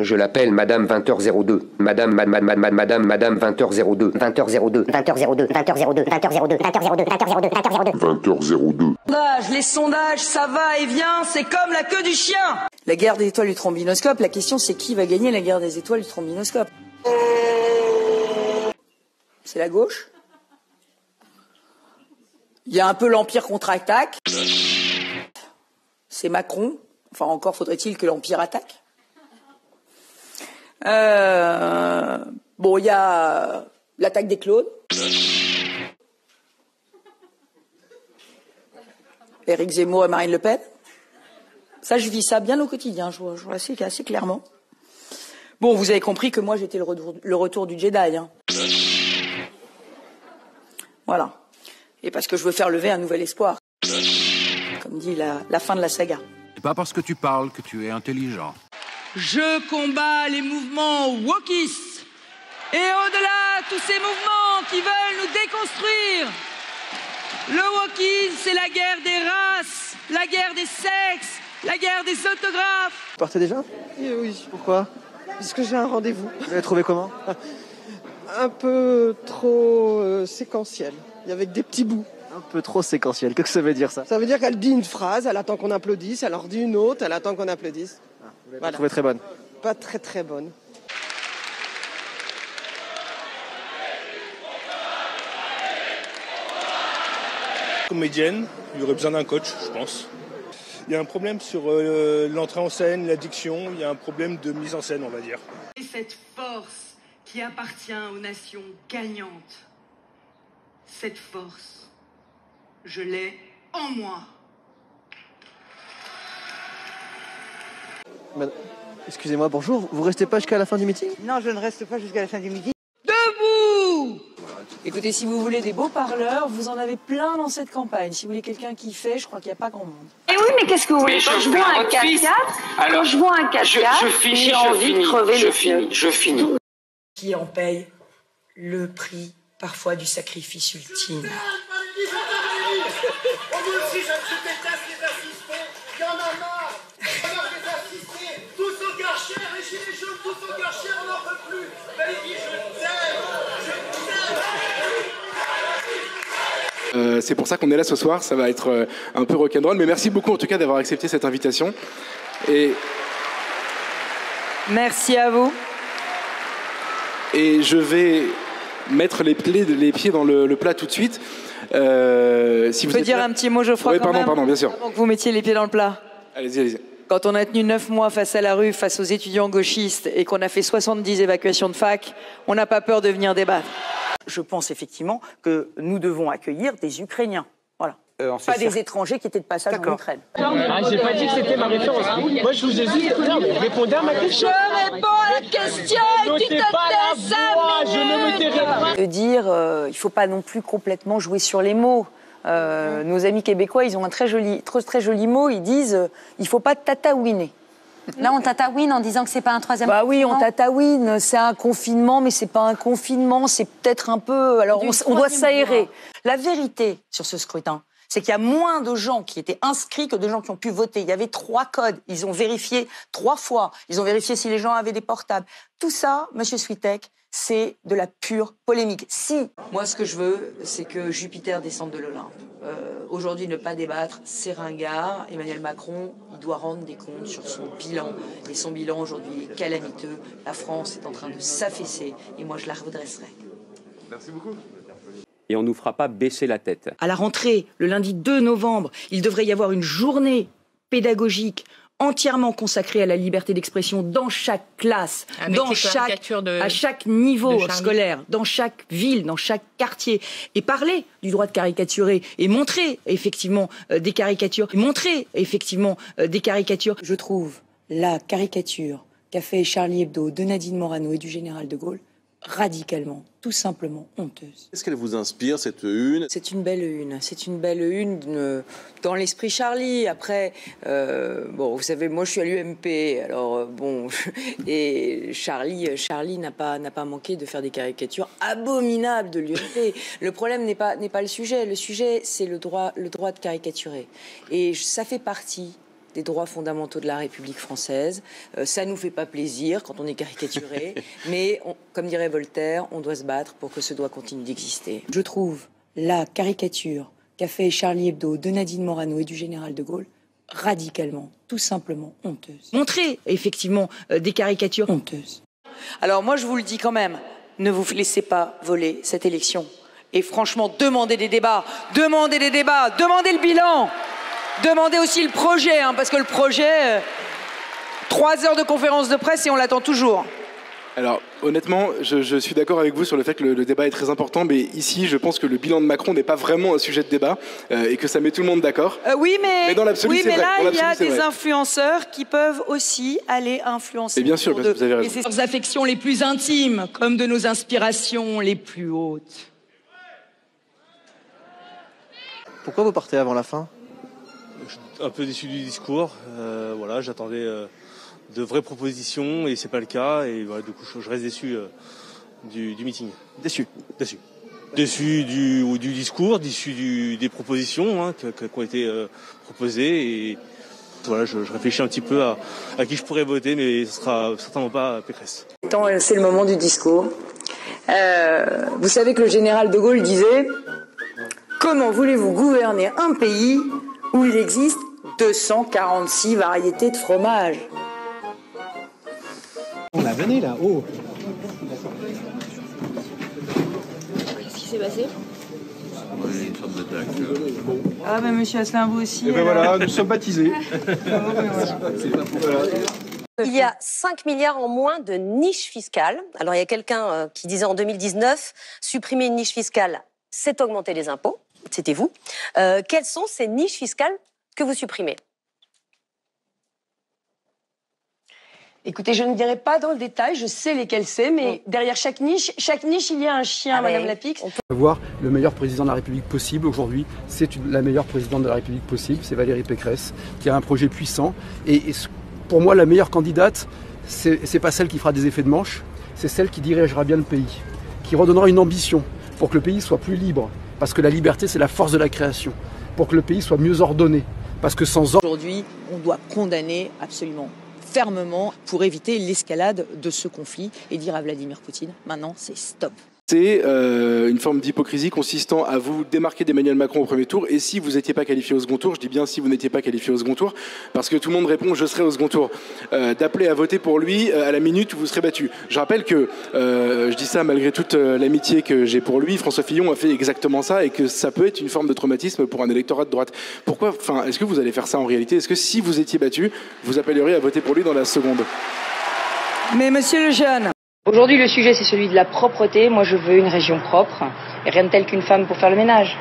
Je l'appelle Madame 20h02. Madame 20h02. 20h02. 20h02. 20h02. 20h02. 20h02. 20h02. 20h02. 20h02. Les sondages, ça va et vient, c'est comme la queue du chien. La guerre des étoiles du trombinoscope, la question c'est qui va gagner la guerre des étoiles du trombinoscope? C'est la gauche. Il y a un peu l'Empire contre-attaque. C'est Macron. Enfin, encore faudrait-il que l'Empire attaque. Bon, il y a l'attaque des clones. Éric Zemmour et Marine Le Pen. Ça, je vis ça bien au quotidien, je vois assez clairement. Bon, vous avez compris que moi, j'étais le retour du Jedi. Hein. Voilà. Et parce que je veux faire lever un nouvel espoir. Comme dit la fin de la saga. C'est pas parce que tu parles que tu es intelligent. Je combats les mouvements wokistes. Et au-delà, tous ces mouvements qui veulent nous déconstruire. Le wokisme, c'est la guerre des races, la guerre des sexes, la guerre des autographes. Vous partez déjà? Oui. Pourquoi? Parce que j'ai un rendez-vous. Vous l'avez trouvé comment? Un peu trop séquentiel, avec des petits bouts. Un peu trop séquentiel. Qu'est-ce que ça veut dire ça? Ça veut dire qu'elle dit une phrase, elle attend qu'on applaudisse, elle en dit une autre, elle attend qu'on applaudisse. Vous l'avez trouvée très bonne? Pas très bonne. Comédienne, il y aurait besoin d'un coach, je pense. Il y a un problème sur l'entrée en scène, la diction, il y a un problème de mise en scène, on va dire. Et cette force qui appartient aux nations gagnantes, cette force, je l'ai en moi. Excusez-moi, bonjour. Vous restez pas jusqu'à la fin du meeting? Non, je ne reste pas jusqu'à la fin du midi. Debout! Écoutez, si vous voulez des beaux parleurs, vous en avez plein dans cette campagne. Si vous voulez quelqu'un qui fait, je crois qu'il n'y a pas grand monde. Eh oui, mais qu'est-ce que vous voulez? Quand je vois un 4x4, j'ai envie de crever les yeux. Je finis. Qui en paye le prix, parfois, du sacrifice ultime. Moi aussi, je me déteste les assistants. Il y en a marre. On a des assistés. Tous au Garcher, les gilets jaunes, tous au Garcher, on n'en peut plus. Valérie, je t'aime. C'est pour ça qu'on est là ce soir, ça va être un peu rock'n'roll, mais merci beaucoup en tout cas d'avoir accepté cette invitation. Merci à vous. Et je vais mettre les pieds dans le plat tout de suite. Si vous peux dire un petit mot, Geoffroy, oui, quand même, pardon, bien sûr. avant que vous mettiez les pieds dans le plat. Allez-y. Quand on a tenu 9 mois face à la rue, face aux étudiants gauchistes, et qu'on a fait 70 évacuations de fac, on n'a pas peur de venir débattre. Je pense effectivement que nous devons accueillir des Ukrainiens. Voilà. Pas des étrangers qui étaient de passage en Ukraine. J'ai pas dit que c'était ma référence. Moi, je vous ai juste répondu à ma question. Je réponds à la question et tu te tais 5 minutes. Je ne me tairai pas. De dire, il ne faut pas non plus complètement jouer sur les mots. Nos amis québécois, ils ont un très joli mot. Ils disent, il ne faut pas tataouiner. Là, on tataouine en disant que c'est pas un troisième confinement. Oui, on tataouine. c'est un confinement, mais c'est pas un confinement, c'est peut-être un peu... Alors, on doit s'aérer. La vérité sur ce scrutin, c'est qu'il y a moins de gens qui étaient inscrits que de gens qui ont pu voter. Il y avait 3 codes. Ils ont vérifié 3 fois. Ils ont vérifié si les gens avaient des portables. Tout ça, Monsieur Switek, c'est de la pure polémique. Si, moi, ce que je veux, c'est que Jupiter descende de l'Olympe. Aujourd'hui, ne pas débattre, c'est ringard. Emmanuel Macron, il doit rendre des comptes sur son bilan. Et son bilan, aujourd'hui, est calamiteux. La France est en train de s'affaisser. Et moi, je la redresserai. Merci beaucoup. Et on ne nous fera pas baisser la tête. À la rentrée, le lundi 2 novembre, il devrait y avoir une journée pédagogique entièrement consacrée à la liberté d'expression dans chaque classe, à chaque niveau scolaire, dans chaque ville, dans chaque quartier. Et parler du droit de caricaturer et montrer effectivement des caricatures. Je trouve la caricature qu'a fait Charlie Hebdo de Nadine Morano et du général de Gaulle radicalement, tout simplement honteuse. Qu'est-ce qu'elle vous inspire, cette une? C'est une belle une dans l'esprit Charlie. Après, bon, vous savez, moi je suis à l'UMP, alors bon, et Charlie n'a pas manqué de faire des caricatures abominables de l'UMP. Le problème n'est pas le sujet c'est le droit de caricaturer. Et ça fait partie des droits fondamentaux de la République française. Ça nous fait pas plaisir quand on est caricaturé, mais comme dirait Voltaire, on doit se battre pour que ce droit continue d'exister. Je trouve la caricature qu'a fait Charlie Hebdo de Nadine Morano et du général de Gaulle radicalement, tout simplement honteuse. Montrer effectivement des caricatures honteuses. Alors moi je vous le dis quand même, ne vous laissez pas voler cette élection. Et franchement, demandez des débats, demandez le bilan, demandez aussi le projet, hein, parce que le projet, 3 heures de conférence de presse et on l'attend toujours. Alors, honnêtement, je suis d'accord avec vous sur le fait que le débat est très important, mais ici, je pense que le bilan de Macron n'est pas vraiment un sujet de débat et que ça met tout le monde d'accord. Oui, mais dans l'absolu, c'est vrai. Là, Dans il y a l'absolu, des c'est vrai. influenceurs qui peuvent aussi aller influencer. Et bien sûr, vous avez raison. Et c'est leurs affections les plus intimes, comme de nos inspirations les plus hautes. Pourquoi vous partez avant la fin? Un peu déçu du discours. Voilà, j'attendais de vraies propositions et c'est pas le cas. Et voilà, du coup, je reste déçu du meeting. Déçu. Déçu du discours, déçu des propositions hein, qui ont été proposées. Et voilà, je réfléchis un petit peu à qui je pourrais voter, mais ce sera certainement pas Pécresse. C'est le moment du discours. Vous savez que le général de Gaulle disait: comment voulez-vous gouverner un pays où il existe 246 variétés de fromage? On a venez là, oh. Qu'est-ce qui s'est passé? Ah ben monsieur Asselin, vous aussi. Et ben voilà, nous sommes baptisés. Il y a 5 milliards en moins de niches fiscales. Alors il y a quelqu'un qui disait en 2019, supprimer une niche fiscale, c'est augmenter les impôts. C'était vous. Quelles sont ces niches fiscales que vous supprimez? Écoutez, je ne dirai pas dans le détail, je sais lesquelles c'est, mais derrière chaque niche, il y a un chien, Madame Lapix. Avoir le meilleur président de la République possible aujourd'hui, c'est la meilleure présidente de la République possible, c'est Valérie Pécresse, qui a un projet puissant. Et pour moi, la meilleure candidate, c'est pas celle qui fera des effets de manche, c'est celle qui dirigera bien le pays, qui redonnera une ambition pour que le pays soit plus libre, parce que la liberté, c'est la force de la création, pour que le pays soit mieux ordonné, parce que sans ordre... Aujourd'hui, on doit condamner absolument fermement pour éviter l'escalade de ce conflit et dire à Vladimir Poutine, maintenant c'est stop. C'est une forme d'hypocrisie consistant à vous démarquer d'Emmanuel Macron au premier tour, et si vous n'étiez pas qualifié au second tour, je dis bien si vous n'étiez pas qualifié au second tour, parce que tout le monde répond je serai au second tour, d'appeler à voter pour lui à la minute où vous serez battu. Je rappelle que, je dis ça malgré toute l'amitié que j'ai pour lui, François Fillon a fait exactement ça, et que ça peut être une forme de traumatisme pour un électorat de droite. Pourquoi, enfin, est-ce que vous allez faire ça en réalité? Est-ce que si vous étiez battu, vous appelleriez à voter pour lui dans la seconde? Mais monsieur Lejeune, aujourd'hui, le sujet, c'est celui de la propreté. Moi, je veux une région propre et rien de tel qu'une femme pour faire le ménage.